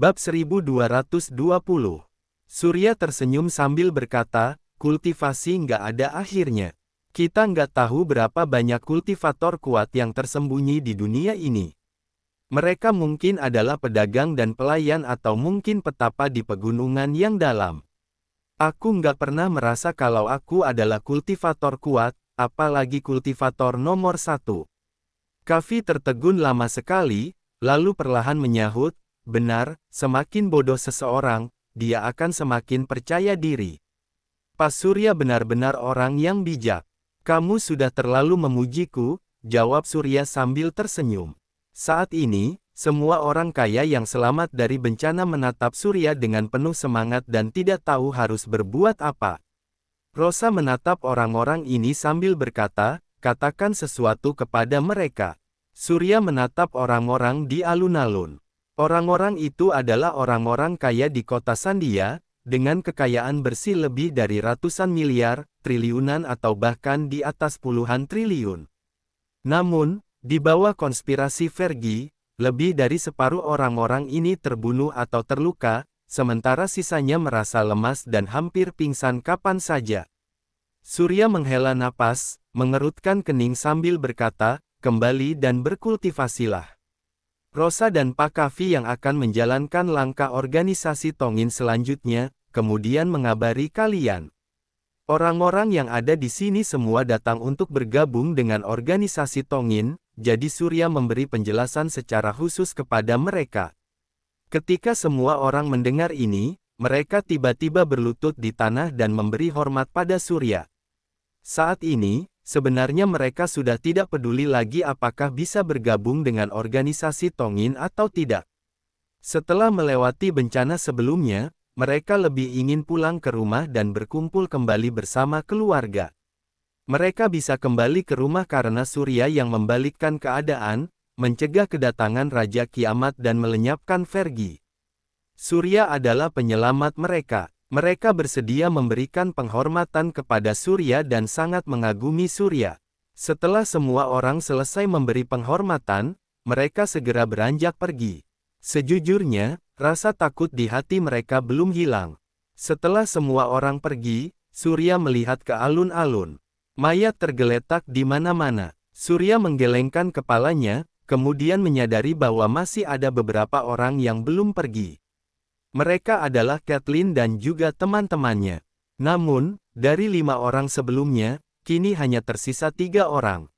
Bab 1220. Surya tersenyum sambil berkata, kultivasi nggak ada akhirnya. Kita nggak tahu berapa banyak kultivator kuat yang tersembunyi di dunia ini. Mereka mungkin adalah pedagang dan pelayan atau mungkin petapa di pegunungan yang dalam. Aku nggak pernah merasa kalau aku adalah kultivator kuat, apalagi kultivator nomor 1. Kavi tertegun lama sekali, lalu perlahan menyahut, benar, semakin bodoh seseorang, dia akan semakin percaya diri. Pas Surya benar-benar orang yang bijak. Kamu sudah terlalu memujiku, jawab Surya sambil tersenyum. Saat ini, semua orang kaya yang selamat dari bencana menatap Surya dengan penuh semangat dan tidak tahu harus berbuat apa. Rosa menatap orang-orang ini sambil berkata, katakan sesuatu kepada mereka. Surya menatap orang-orang di alun-alun. Orang-orang itu adalah orang-orang kaya di kota Sandia, dengan kekayaan bersih lebih dari ratusan miliar, triliunan atau bahkan di atas puluhan triliun. Namun, di bawah konspirasi Vergi, lebih dari separuh orang-orang ini terbunuh atau terluka, sementara sisanya merasa lemas dan hampir pingsan kapan saja. Surya menghela napas, mengerutkan kening sambil berkata, kembali dan berkultivasilah. Rosa dan Pak Kavi yang akan menjalankan langkah organisasi Tongin selanjutnya, kemudian mengabari kalian. Orang-orang yang ada di sini semua datang untuk bergabung dengan organisasi Tongin, jadi Surya memberi penjelasan secara khusus kepada mereka. Ketika semua orang mendengar ini, mereka tiba-tiba berlutut di tanah dan memberi hormat pada Surya. Saat ini, sebenarnya mereka sudah tidak peduli lagi apakah bisa bergabung dengan organisasi Tongin atau tidak. Setelah melewati bencana sebelumnya, mereka lebih ingin pulang ke rumah dan berkumpul kembali bersama keluarga. Mereka bisa kembali ke rumah karena Surya yang membalikkan keadaan, mencegah kedatangan Raja Kiamat dan melenyapkan Vergi. Surya adalah penyelamat mereka. Mereka bersedia memberikan penghormatan kepada Surya dan sangat mengagumi Surya. Setelah semua orang selesai memberi penghormatan, mereka segera beranjak pergi. Sejujurnya, rasa takut di hati mereka belum hilang. Setelah semua orang pergi, Surya melihat ke alun-alun. Mayat tergeletak di mana-mana. Surya menggelengkan kepalanya, kemudian menyadari bahwa masih ada beberapa orang yang belum pergi. Mereka adalah Kathleen dan juga teman-temannya. Namun, dari 5 orang sebelumnya, kini hanya tersisa 3 orang.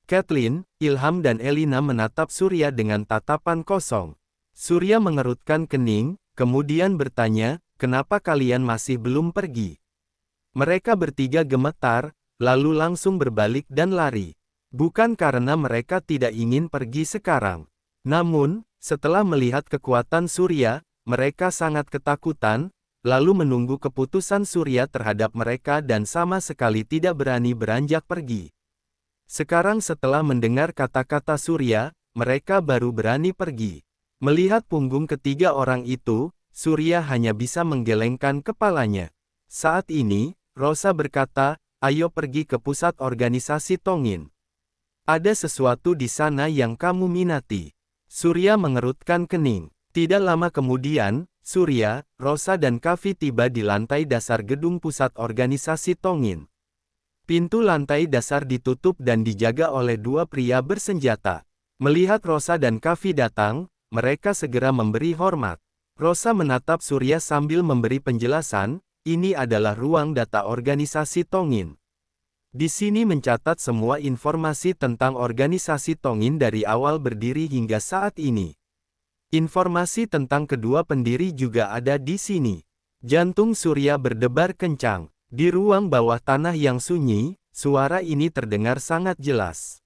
Kathleen, Ilham dan Elina menatap Surya dengan tatapan kosong. Surya mengerutkan kening, kemudian bertanya, kenapa kalian masih belum pergi? Mereka bertiga gemetar, lalu langsung berbalik dan lari. Bukan karena mereka tidak ingin pergi sekarang. Namun, setelah melihat kekuatan Surya, mereka sangat ketakutan, lalu menunggu keputusan Surya terhadap mereka dan sama sekali tidak berani beranjak pergi. Sekarang setelah mendengar kata-kata Surya, mereka baru berani pergi. Melihat punggung ketiga orang itu, Surya hanya bisa menggelengkan kepalanya. Saat ini, Rosa berkata, ayo pergi ke pusat organisasi Tongin. Ada sesuatu di sana yang kamu minati. Surya mengerutkan kening. Tidak lama kemudian, Surya, Rosa dan Kavi tiba di lantai dasar gedung pusat organisasi Tongin. Pintu lantai dasar ditutup dan dijaga oleh 2 pria bersenjata. Melihat Rosa dan Kavi datang, mereka segera memberi hormat. Rosa menatap Surya sambil memberi penjelasan, ini adalah ruang data organisasi Tongin. Di sini mencatat semua informasi tentang organisasi Tongin dari awal berdiri hingga saat ini. Informasi tentang kedua pendiri juga ada di sini. Jantung Surya berdebar kencang. Di ruang bawah tanah yang sunyi, suara ini terdengar sangat jelas.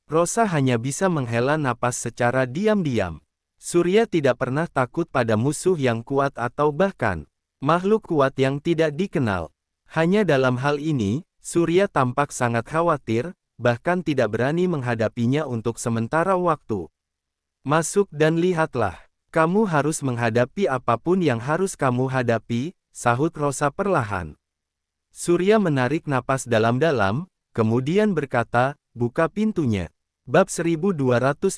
Rosa hanya bisa menghela napas secara diam-diam. Surya tidak pernah takut pada musuh yang kuat atau bahkan makhluk kuat yang tidak dikenal. Hanya dalam hal ini, Surya tampak sangat khawatir, bahkan tidak berani menghadapinya untuk sementara waktu. Masuk dan lihatlah. Kamu harus menghadapi apapun yang harus kamu hadapi, sahut Rosa perlahan. Surya menarik napas dalam-dalam, kemudian berkata, buka pintunya. Bab 1221.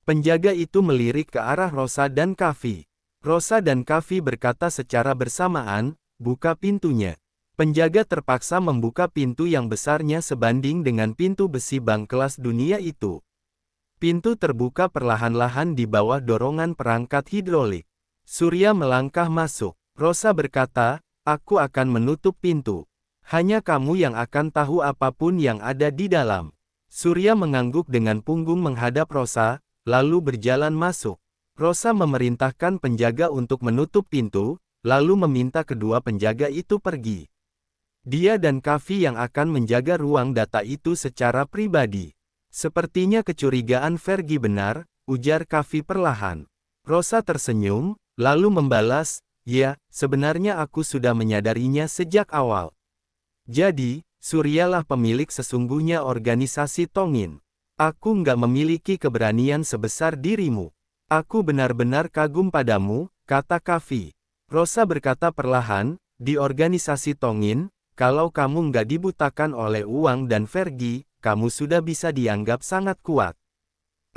Penjaga itu melirik ke arah Rosa dan Kavi. Rosa dan Kavi berkata secara bersamaan, "Buka pintunya." Penjaga terpaksa membuka pintu yang besarnya sebanding dengan pintu besi bank kelas dunia itu. Pintu terbuka perlahan-lahan di bawah dorongan perangkat hidrolik. Surya melangkah masuk. Rosa berkata, "Aku akan menutup pintu. Hanya kamu yang akan tahu apapun yang ada di dalam." Surya mengangguk dengan punggung menghadap Rosa, lalu berjalan masuk. Rosa memerintahkan penjaga untuk menutup pintu, lalu meminta kedua penjaga itu pergi. Dia dan Kavi yang akan menjaga ruang data itu secara pribadi. Sepertinya kecurigaan Fergie benar, ujar Kavi perlahan. Rosa tersenyum, lalu membalas, "Ya, sebenarnya aku sudah menyadarinya sejak awal. Jadi, Suryalah pemilik sesungguhnya organisasi Tongin. Aku nggak memiliki keberanian sebesar dirimu. Aku benar-benar kagum padamu," kata Kavi. Rosa berkata perlahan, "Di organisasi Tongin, kalau kamu nggak dibutakan oleh uang dan Fergie, kamu sudah bisa dianggap sangat kuat."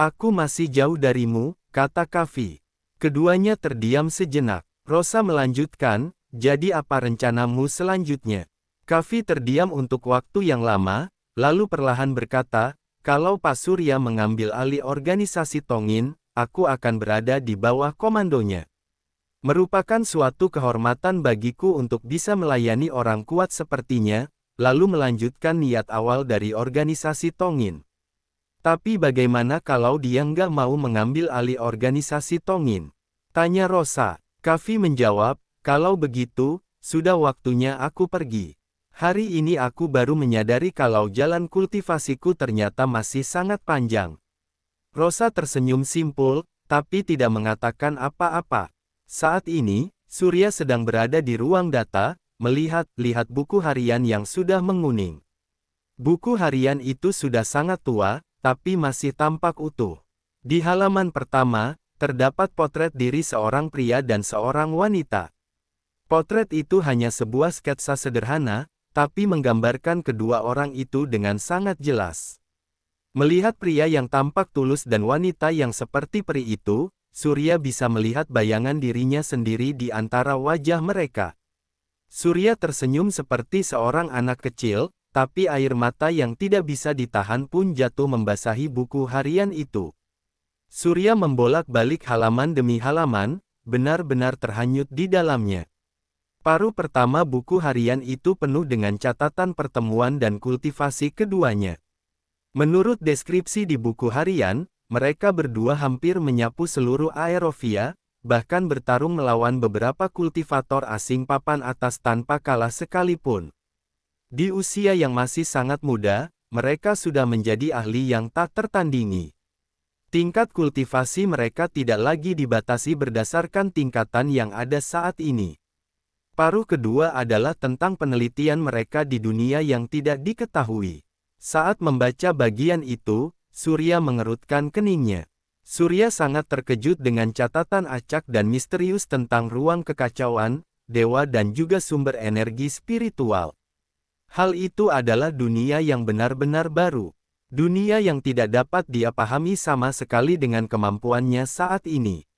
"Aku masih jauh darimu," kata Kavi. Keduanya terdiam sejenak. Rosa melanjutkan, "Jadi apa rencanamu selanjutnya?" Kavi terdiam untuk waktu yang lama, lalu perlahan berkata, "Kalau Pak Surya mengambil alih organisasi Tongin, aku akan berada di bawah komandonya. Merupakan suatu kehormatan bagiku untuk bisa melayani orang kuat sepertinya," lalu melanjutkan niat awal dari organisasi Tongin. "Tapi bagaimana kalau dia nggak mau mengambil alih organisasi Tongin?" tanya Rosa. Kavi menjawab, "Kalau begitu, sudah waktunya aku pergi. Hari ini aku baru menyadari kalau jalan kultivasiku ternyata masih sangat panjang." Rosa tersenyum simpul, tapi tidak mengatakan apa-apa. Saat ini, Surya sedang berada di ruang data, melihat buku harian yang sudah menguning. Buku harian itu sudah sangat tua, tapi masih tampak utuh. Di halaman pertama, terdapat potret diri seorang pria dan seorang wanita. Potret itu hanya sebuah sketsa sederhana, tapi menggambarkan kedua orang itu dengan sangat jelas. Melihat pria yang tampak tulus dan wanita yang seperti peri itu, Surya bisa melihat bayangan dirinya sendiri di antara wajah mereka. Surya tersenyum seperti seorang anak kecil, tapi air mata yang tidak bisa ditahan pun jatuh membasahi buku harian itu. Surya membolak-balik halaman demi halaman, benar-benar terhanyut di dalamnya. Paruh pertama buku harian itu penuh dengan catatan pertemuan dan kultivasi keduanya. Menurut deskripsi di buku harian, mereka berdua hampir menyapu seluruh Aerovia, bahkan bertarung melawan beberapa kultivator asing papan atas tanpa kalah sekalipun. Di usia yang masih sangat muda, mereka sudah menjadi ahli yang tak tertandingi. Tingkat kultivasi mereka tidak lagi dibatasi berdasarkan tingkatan yang ada saat ini. Paruh kedua adalah tentang penelitian mereka di dunia yang tidak diketahui. Saat membaca bagian itu, Surya mengerutkan keningnya. Surya sangat terkejut dengan catatan acak dan misterius tentang ruang kekacauan, dewa dan juga sumber energi spiritual. Hal itu adalah dunia yang benar-benar baru. Dunia yang tidak dapat dia pahami sama sekali dengan kemampuannya saat ini.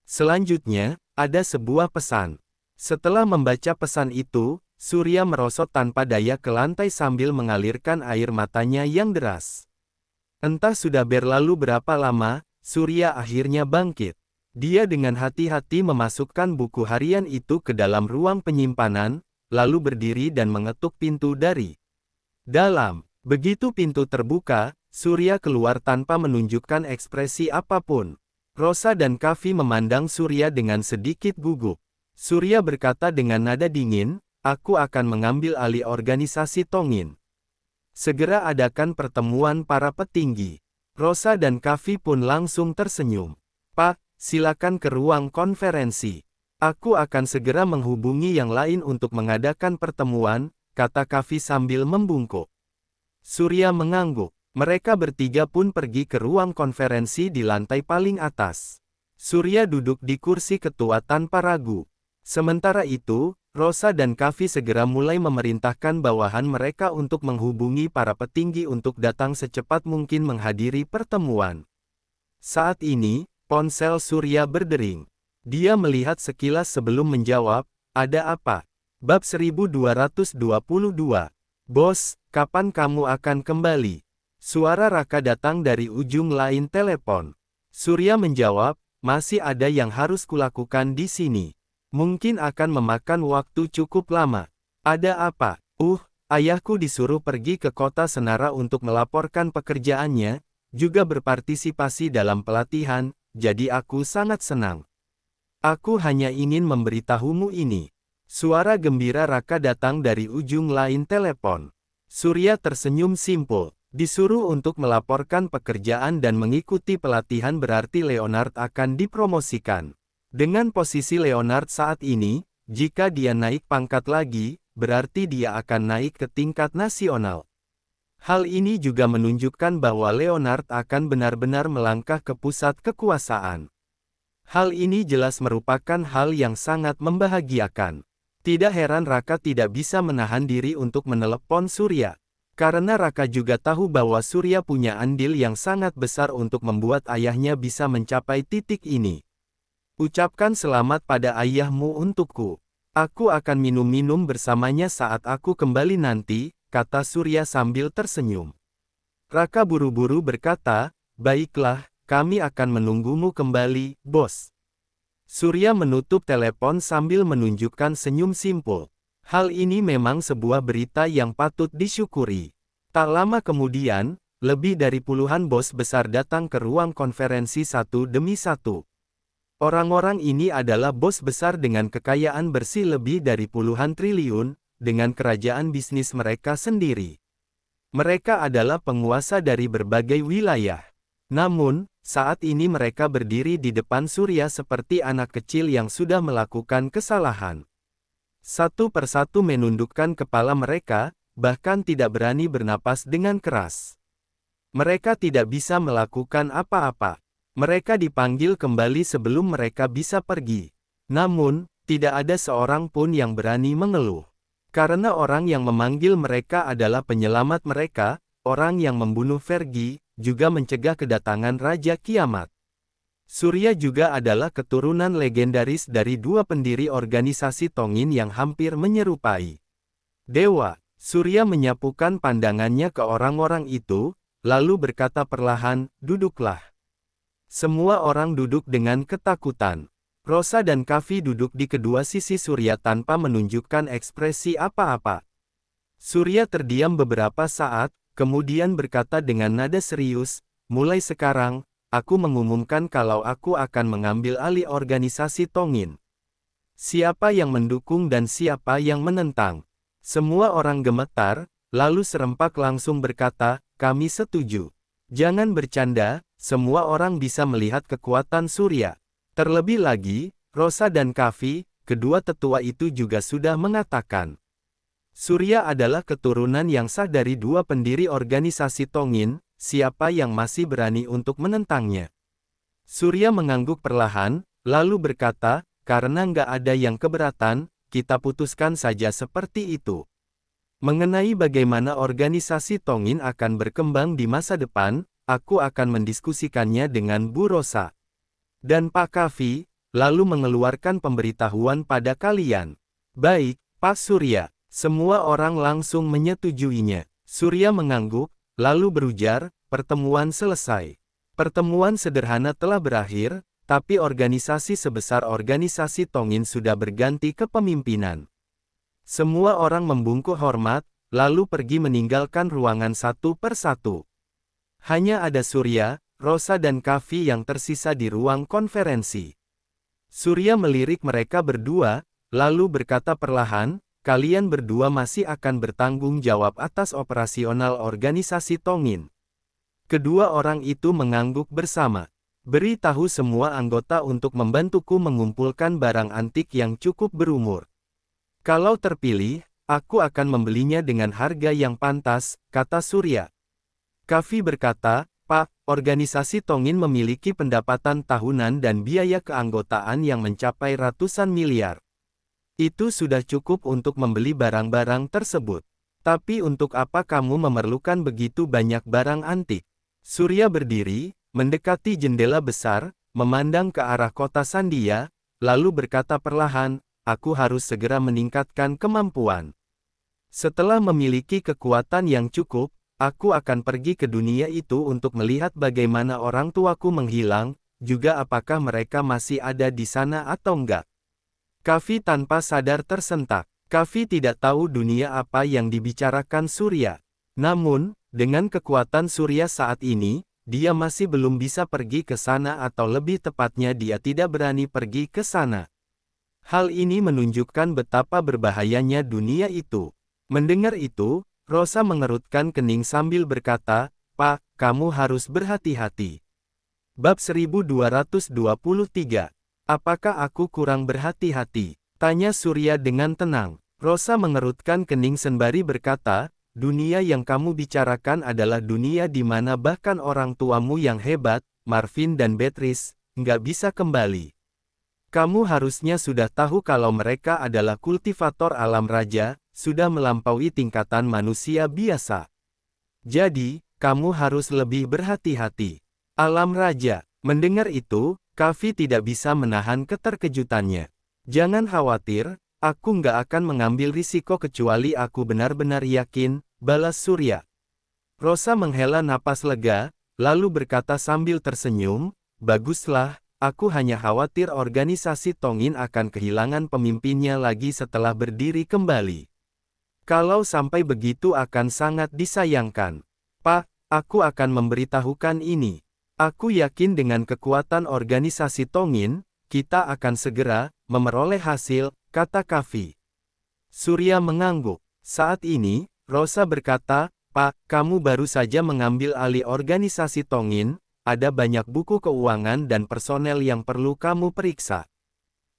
Selanjutnya, ada sebuah pesan. Setelah membaca pesan itu, Surya merosot tanpa daya ke lantai sambil mengalirkan air matanya yang deras. Entah sudah berlalu berapa lama, Surya akhirnya bangkit. Dia dengan hati-hati memasukkan buku harian itu ke dalam ruang penyimpanan, lalu berdiri dan mengetuk pintu dari dalam. Begitu pintu terbuka, Surya keluar tanpa menunjukkan ekspresi apapun. Rosa dan Kavi memandang Surya dengan sedikit gugup. Surya berkata dengan nada dingin, "Aku akan mengambil alih organisasi Tongin. Segera adakan pertemuan para petinggi." Rosa dan Kavi pun langsung tersenyum. "Pak, silakan ke ruang konferensi. Aku akan segera menghubungi yang lain untuk mengadakan pertemuan," kata Kavi sambil membungkuk. Surya mengangguk. Mereka bertiga pun pergi ke ruang konferensi di lantai paling atas. Surya duduk di kursi ketua tanpa ragu. Sementara itu, Rosa dan Kavi segera mulai memerintahkan bawahan mereka untuk menghubungi para petinggi untuk datang secepat mungkin menghadiri pertemuan. Saat ini, ponsel Surya berdering. Dia melihat sekilas sebelum menjawab, ada apa? Bab 1222. Bos, kapan kamu akan kembali? Suara Raka datang dari ujung lain telepon. Surya menjawab, masih ada yang harus kulakukan di sini. Mungkin akan memakan waktu cukup lama. Ada apa? Ayahku disuruh pergi ke kota Senara untuk melaporkan pekerjaannya, juga berpartisipasi dalam pelatihan, jadi aku sangat senang. Aku hanya ingin memberitahumu ini. Suara gembira Raka datang dari ujung lain telepon. Surya tersenyum simpul. Disuruh untuk melaporkan pekerjaan dan mengikuti pelatihan berarti Leonard akan dipromosikan. Dengan posisi Leonard saat ini, jika dia naik pangkat lagi, berarti dia akan naik ke tingkat nasional. Hal ini juga menunjukkan bahwa Leonard akan benar-benar melangkah ke pusat kekuasaan. Hal ini jelas merupakan hal yang sangat membahagiakan. Tidak heran Raka tidak bisa menahan diri untuk menelepon Surya. Karena Raka juga tahu bahwa Surya punya andil yang sangat besar untuk membuat ayahnya bisa mencapai titik ini. Ucapkan selamat pada ayahmu untukku. Aku akan minum-minum bersamanya saat aku kembali nanti, kata Surya sambil tersenyum. Raka buru-buru berkata, baiklah, kami akan menunggumu kembali, bos. Surya menutup telepon sambil menunjukkan senyum simpul. Hal ini memang sebuah berita yang patut disyukuri. Tak lama kemudian, lebih dari puluhan bos besar datang ke ruang konferensi satu demi satu. Orang-orang ini adalah bos besar dengan kekayaan bersih lebih dari puluhan triliun, dengan kerajaan bisnis mereka sendiri. Mereka adalah penguasa dari berbagai wilayah. Namun, saat ini mereka berdiri di depan Surya seperti anak kecil yang sudah melakukan kesalahan. Satu persatu menundukkan kepala mereka, bahkan tidak berani bernapas dengan keras. Mereka tidak bisa melakukan apa-apa. Mereka dipanggil kembali sebelum mereka bisa pergi. Namun, tidak ada seorang pun yang berani mengeluh. Karena orang yang memanggil mereka adalah penyelamat mereka, orang yang membunuh Vergi, juga mencegah kedatangan Raja Kiamat. Surya juga adalah keturunan legendaris dari dua pendiri organisasi Tongin yang hampir menyerupai dewa. Surya menyapukan pandangannya ke orang-orang itu, lalu berkata perlahan, duduklah. Semua orang duduk dengan ketakutan. Rosa dan Kavi duduk di kedua sisi Surya tanpa menunjukkan ekspresi apa-apa. Surya terdiam beberapa saat, kemudian berkata dengan nada serius, mulai sekarang, aku mengumumkan kalau aku akan mengambil alih organisasi Tongin. Siapa yang mendukung dan siapa yang menentang? Semua orang gemetar, lalu serempak langsung berkata, kami setuju. Jangan bercanda, semua orang bisa melihat kekuatan Surya. Terlebih lagi, Rosa dan Kavi, kedua tetua itu juga sudah mengatakan. Surya adalah keturunan yang sah dari dua pendiri organisasi Tongin, siapa yang masih berani untuk menentangnya? Surya mengangguk perlahan, lalu berkata, karena nggak ada yang keberatan, kita putuskan saja seperti itu. Mengenai bagaimana organisasi Tongin akan berkembang di masa depan, aku akan mendiskusikannya dengan Bu Rosa dan Pak Kavi, lalu mengeluarkan pemberitahuan pada kalian. Baik, Pak Surya. Semua orang langsung menyetujuinya. Surya mengangguk, lalu berujar, pertemuan selesai. Pertemuan sederhana telah berakhir, tapi organisasi sebesar organisasi Tongin sudah berganti kepemimpinan. Semua orang membungkuk hormat, lalu pergi meninggalkan ruangan satu persatu. Hanya ada Surya, Rosa dan Kavi yang tersisa di ruang konferensi. Surya melirik mereka berdua, lalu berkata perlahan, kalian berdua masih akan bertanggung jawab atas operasional organisasi Tongin. Kedua orang itu mengangguk bersama. Beritahu semua anggota untuk membantuku mengumpulkan barang antik yang cukup berumur. Kalau terpilih, aku akan membelinya dengan harga yang pantas, kata Surya. Kavi berkata, Pak, organisasi Tongin memiliki pendapatan tahunan dan biaya keanggotaan yang mencapai ratusan miliar. Itu sudah cukup untuk membeli barang-barang tersebut. Tapi untuk apa kamu memerlukan begitu banyak barang antik? Surya berdiri, mendekati jendela besar, memandang ke arah kota Sandia, lalu berkata perlahan, aku harus segera meningkatkan kemampuan. Setelah memiliki kekuatan yang cukup, aku akan pergi ke dunia itu untuk melihat bagaimana orang tuaku menghilang, juga apakah mereka masih ada di sana atau enggak. Kavi tanpa sadar tersentak. Kavi tidak tahu dunia apa yang dibicarakan Surya. Namun, dengan kekuatan Surya saat ini, dia masih belum bisa pergi ke sana atau lebih tepatnya dia tidak berani pergi ke sana. Hal ini menunjukkan betapa berbahayanya dunia itu. Mendengar itu, Rosa mengerutkan kening sambil berkata, Pak, kamu harus berhati-hati. Bab 1223. Apakah aku kurang berhati-hati? Tanya Surya dengan tenang. Rosa mengerutkan kening sembari berkata, dunia yang kamu bicarakan adalah dunia di mana bahkan orang tuamu yang hebat, Marvin dan Beatrice, nggak bisa kembali. Kamu harusnya sudah tahu kalau mereka adalah kultivator alam raja, sudah melampaui tingkatan manusia biasa. Jadi, kamu harus lebih berhati-hati. Alam raja. Mendengar itu, Kavi tidak bisa menahan keterkejutannya. Jangan khawatir, aku nggak akan mengambil risiko kecuali aku benar-benar yakin, balas Surya. Rosa menghela napas lega, lalu berkata sambil tersenyum, baguslah, aku hanya khawatir organisasi Tongin akan kehilangan pemimpinnya lagi setelah berdiri kembali. Kalau sampai begitu akan sangat disayangkan. Pak, aku akan memberitahukan ini. Aku yakin dengan kekuatan organisasi Tongin, kita akan segera memperoleh hasil, kata Kavi. Surya mengangguk. Saat ini, Rosa berkata, Pak, kamu baru saja mengambil alih organisasi Tongin, ada banyak buku keuangan dan personel yang perlu kamu periksa.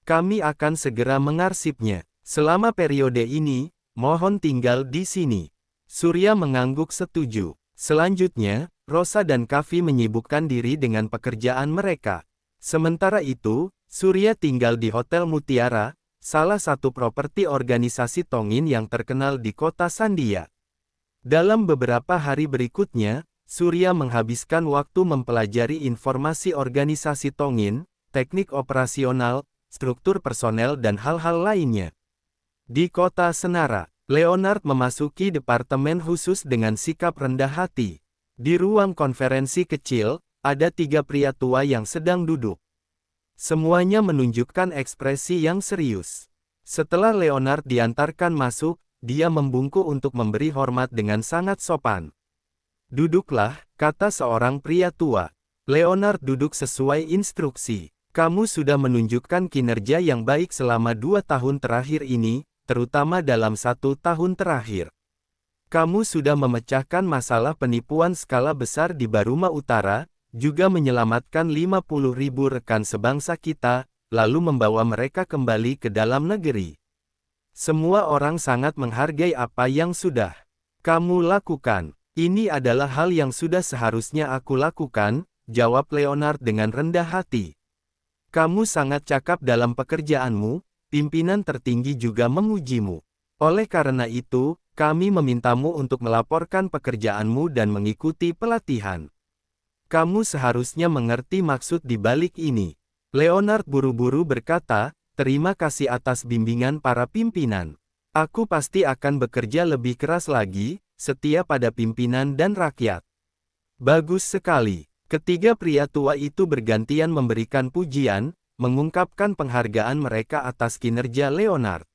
Kami akan segera mengarsipnya. Selama periode ini, mohon tinggal di sini. Surya mengangguk setuju. Selanjutnya, Rosa dan Kavi menyibukkan diri dengan pekerjaan mereka. Sementara itu, Surya tinggal di Hotel Mutiara, salah satu properti organisasi Tongin yang terkenal di kota Sandia. Dalam beberapa hari berikutnya, Surya menghabiskan waktu mempelajari informasi organisasi Tongin, teknik operasional, struktur personel dan hal-hal lainnya. Di kota Senara, Leonard memasuki departemen khusus dengan sikap rendah hati. Di ruang konferensi kecil, ada 3 pria tua yang sedang duduk. Semuanya menunjukkan ekspresi yang serius. Setelah Leonard diantarkan masuk, dia membungkuk untuk memberi hormat dengan sangat sopan. Duduklah, kata seorang pria tua. Leonard duduk sesuai instruksi. Kamu sudah menunjukkan kinerja yang baik selama 2 tahun terakhir ini, terutama dalam 1 tahun terakhir. Kamu sudah memecahkan masalah penipuan skala besar di Baruma Utara, juga menyelamatkan 50.000 rekan sebangsa kita, lalu membawa mereka kembali ke dalam negeri. Semua orang sangat menghargai apa yang sudah kamu lakukan. Ini adalah hal yang sudah seharusnya aku lakukan, jawab Leonard dengan rendah hati. Kamu sangat cakap dalam pekerjaanmu, pimpinan tertinggi juga memujimu. Oleh karena itu, kami memintamu untuk melaporkan pekerjaanmu dan mengikuti pelatihan. Kamu seharusnya mengerti maksud di balik ini. Leonard buru-buru berkata, terima kasih atas bimbingan para pimpinan. Aku pasti akan bekerja lebih keras lagi, setia pada pimpinan dan rakyat. Bagus sekali. Ketiga pria tua itu bergantian memberikan pujian, mengungkapkan penghargaan mereka atas kinerja Leonard.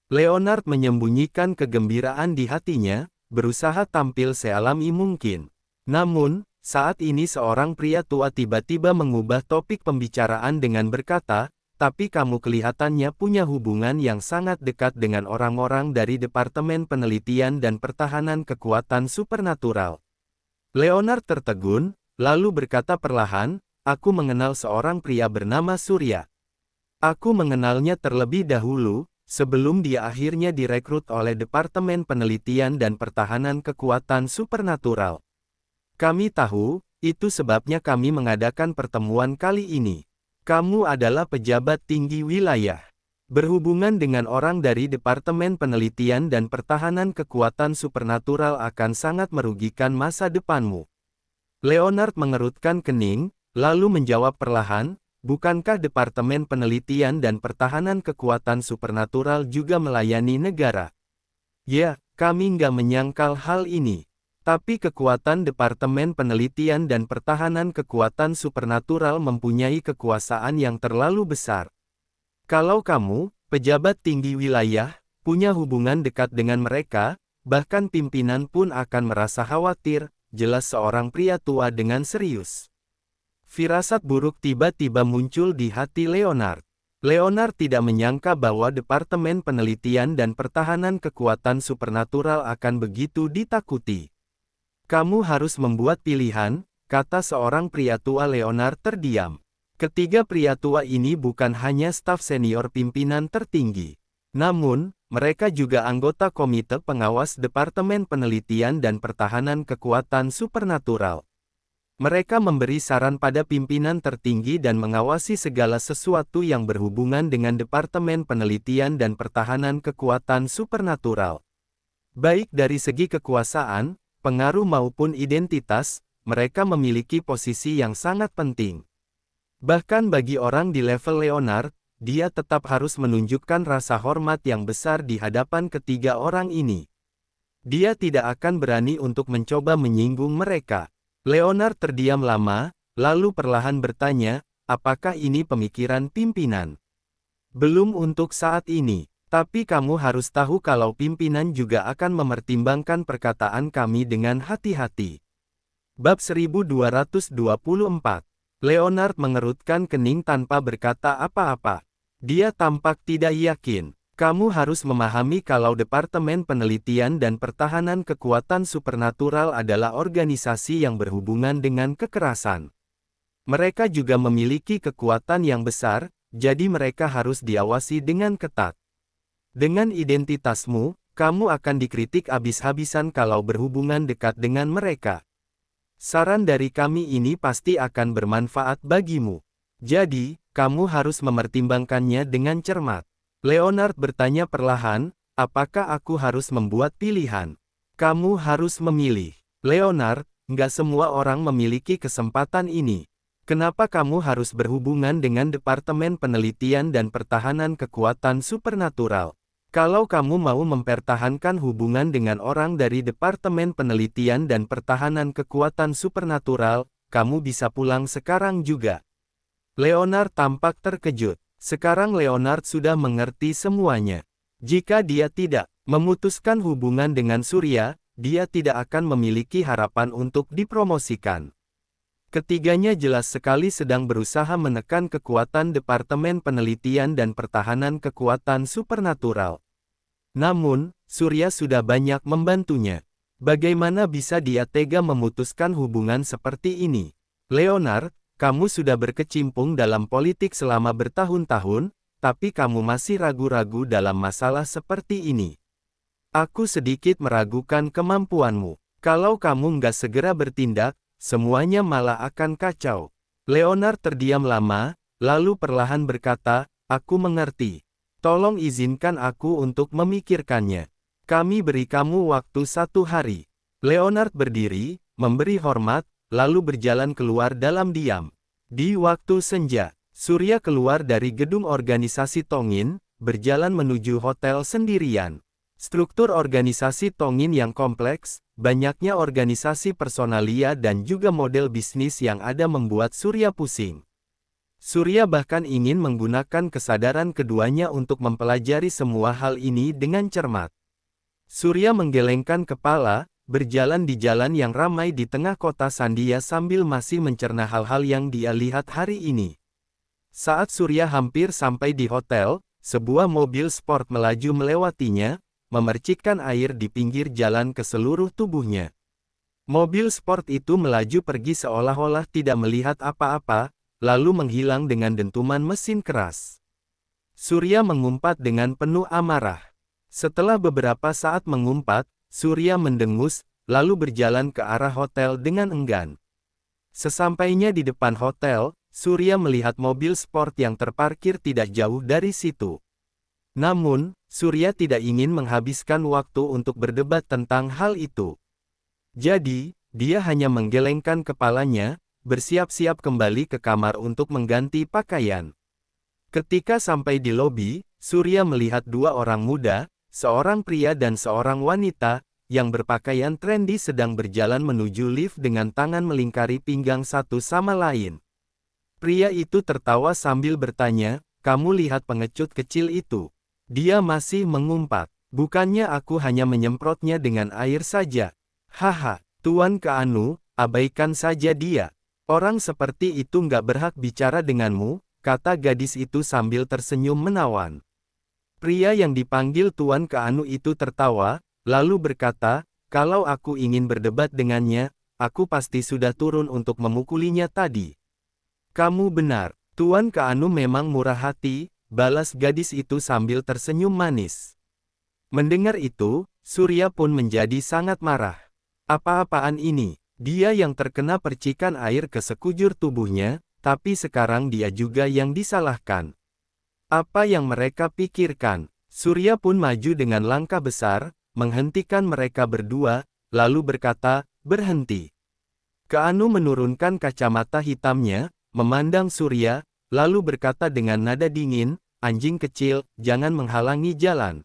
Leonard menyembunyikan kegembiraan di hatinya, berusaha tampil sealami mungkin. Namun, saat ini seorang pria tua tiba-tiba mengubah topik pembicaraan dengan berkata, tapi kamu kelihatannya punya hubungan yang sangat dekat dengan orang-orang dari Departemen Penelitian dan Pertahanan Kekuatan Supernatural. Leonard tertegun, lalu berkata perlahan, aku mengenal seorang pria bernama Surya. Aku mengenalnya terlebih dahulu, sebelum dia akhirnya direkrut oleh Departemen Penelitian dan Pertahanan Kekuatan Supernatural. Kami tahu, itu sebabnya kami mengadakan pertemuan kali ini. Kamu adalah pejabat tinggi wilayah. Berhubungan dengan orang dari Departemen Penelitian dan Pertahanan Kekuatan Supernatural akan sangat merugikan masa depanmu. Leonard mengerutkan kening, lalu menjawab perlahan, bukankah Departemen Penelitian dan Pertahanan Kekuatan Supernatural juga melayani negara? Ya, kami nggak menyangkal hal ini. Tapi kekuatan Departemen Penelitian dan Pertahanan Kekuatan Supernatural mempunyai kekuasaan yang terlalu besar. Kalau kamu, pejabat tinggi wilayah, punya hubungan dekat dengan mereka, bahkan pimpinan pun akan merasa khawatir, jelas seorang pria tua dengan serius. Firasat buruk tiba-tiba muncul di hati Leonard. Leonard tidak menyangka bahwa Departemen Penelitian dan Pertahanan Kekuatan Supernatural akan begitu ditakuti. Kamu harus membuat pilihan, kata seorang pria tua. Leonard terdiam. Ketiga pria tua ini bukan hanya staf senior pimpinan tertinggi. Namun, mereka juga anggota Komite Pengawas Departemen Penelitian dan Pertahanan Kekuatan Supernatural. Mereka memberi saran pada pimpinan tertinggi dan mengawasi segala sesuatu yang berhubungan dengan Departemen Penelitian dan Pertahanan Kekuatan Supernatural. Baik dari segi kekuasaan, pengaruh maupun identitas, mereka memiliki posisi yang sangat penting. Bahkan bagi orang di level Leonard, dia tetap harus menunjukkan rasa hormat yang besar di hadapan ketiga orang ini. Dia tidak akan berani untuk mencoba menyinggung mereka. Leonard terdiam lama, lalu perlahan bertanya, apakah ini pemikiran pimpinan? Belum untuk saat ini. Tapi kamu harus tahu kalau pimpinan juga akan mempertimbangkan perkataan kami dengan hati-hati. Bab 1224. Leonard mengerutkan kening tanpa berkata apa-apa. Dia tampak tidak yakin. Kamu harus memahami kalau Departemen Penelitian dan Pertahanan Kekuatan Supernatural adalah organisasi yang berhubungan dengan kekerasan. Mereka juga memiliki kekuatan yang besar, jadi mereka harus diawasi dengan ketat. Dengan identitasmu, kamu akan dikritik habis-habisan kalau berhubungan dekat dengan mereka. Saran dari kami ini pasti akan bermanfaat bagimu. Jadi, kamu harus mempertimbangkannya dengan cermat. Leonard bertanya perlahan, apakah aku harus membuat pilihan? Kamu harus memilih. Leonard, nggak semua orang memiliki kesempatan ini. Kenapa kamu harus berhubungan dengan Departemen Penelitian dan Pertahanan Kekuatan Supernatural? Kalau kamu mau mempertahankan hubungan dengan orang dari Departemen Penelitian dan Pertahanan Kekuatan Supernatural, kamu bisa pulang sekarang juga. Leonard tampak terkejut. Sekarang Leonard sudah mengerti semuanya. Jika dia tidak memutuskan hubungan dengan Surya, dia tidak akan memiliki harapan untuk dipromosikan. Ketiganya jelas sekali sedang berusaha menekan kekuatan Departemen Penelitian dan Pertahanan Kekuatan Supernatural. Namun, Surya sudah banyak membantunya. Bagaimana bisa dia tega memutuskan hubungan seperti ini? Leonard, kamu sudah berkecimpung dalam politik selama bertahun-tahun, tapi kamu masih ragu-ragu dalam masalah seperti ini. Aku sedikit meragukan kemampuanmu. Kalau kamu nggak segera bertindak, semuanya malah akan kacau. Leonard terdiam lama, lalu perlahan berkata, aku mengerti. Tolong izinkan aku untuk memikirkannya. Kami beri kamu waktu 1 hari. Leonard berdiri, memberi hormat, lalu berjalan keluar dalam diam. Di waktu senja, Surya keluar dari gedung organisasi Tongin, berjalan menuju hotel sendirian. Struktur organisasi Tongin yang kompleks, banyaknya organisasi personalia dan juga model bisnis yang ada membuat Surya pusing. Surya bahkan ingin menggunakan kesadaran keduanya untuk mempelajari semua hal ini dengan cermat. Surya menggelengkan kepala, berjalan di jalan yang ramai di tengah kota Sandia sambil masih mencerna hal-hal yang dia lihat hari ini. Saat Surya hampir sampai di hotel, sebuah mobil sport melaju melewatinya, memercikkan air di pinggir jalan ke seluruh tubuhnya. Mobil sport itu melaju pergi seolah-olah tidak melihat apa-apa, lalu menghilang dengan dentuman mesin keras. Surya mengumpat dengan penuh amarah. Setelah beberapa saat mengumpat, Surya mendengus, lalu berjalan ke arah hotel dengan enggan. Sesampainya di depan hotel, Surya melihat mobil sport yang terparkir tidak jauh dari situ. Namun, Surya tidak ingin menghabiskan waktu untuk berdebat tentang hal itu. Jadi, dia hanya menggelengkan kepalanya, bersiap-siap kembali ke kamar untuk mengganti pakaian. Ketika sampai di lobi, Surya melihat dua orang muda, seorang pria dan seorang wanita, yang berpakaian trendy sedang berjalan menuju lift dengan tangan melingkari pinggang satu sama lain. Pria itu tertawa sambil bertanya, "Kamu lihat pengecut kecil itu? Dia masih mengumpat. Bukannya aku hanya menyemprotnya dengan air saja." "Haha, Tuan Keanu, abaikan saja dia. Orang seperti itu nggak berhak bicara denganmu," kata gadis itu sambil tersenyum menawan. Pria yang dipanggil Tuan Keanu itu tertawa, lalu berkata, "Kalau aku ingin berdebat dengannya, aku pasti sudah turun untuk memukulinya tadi." "Kamu benar, Tuan Keanu memang murah hati," balas gadis itu sambil tersenyum manis. Mendengar itu, Surya pun menjadi sangat marah. Apa-apaan ini? Dia yang terkena percikan air ke sekujur tubuhnya, tapi sekarang dia juga yang disalahkan. Apa yang mereka pikirkan? Surya pun maju dengan langkah besar, menghentikan mereka berdua, lalu berkata, "Berhenti." Keanu menurunkan kacamata hitamnya, memandang Surya, lalu berkata dengan nada dingin, "Anjing kecil, jangan menghalangi jalan.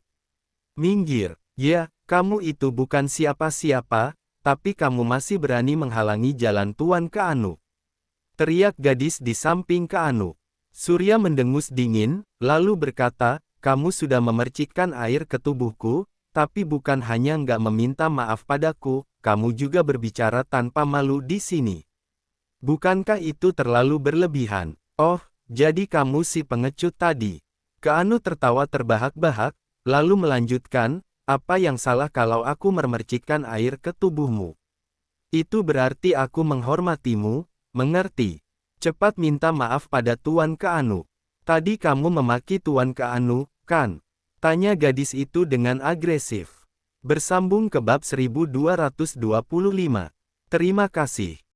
Minggir." "Ya, kamu itu bukan siapa-siapa, tapi kamu masih berani menghalangi jalan Tuan Keanu," teriak gadis di samping Keanu. Surya mendengus dingin, lalu berkata, "Kamu sudah memercikkan air ke tubuhku, tapi bukan hanya nggak meminta maaf padaku, kamu juga berbicara tanpa malu di sini. Bukankah itu terlalu berlebihan?" "Oh, jadi kamu si pengecut tadi." Keanu tertawa terbahak-bahak, lalu melanjutkan, "Apa yang salah kalau aku memercikkan air ke tubuhmu? Itu berarti aku menghormatimu, mengerti? Cepat minta maaf pada Tuan Keanu." "Tadi kamu memaki Tuan Keanu, kan?" tanya gadis itu dengan agresif. Bersambung ke bab 1225. Terima kasih.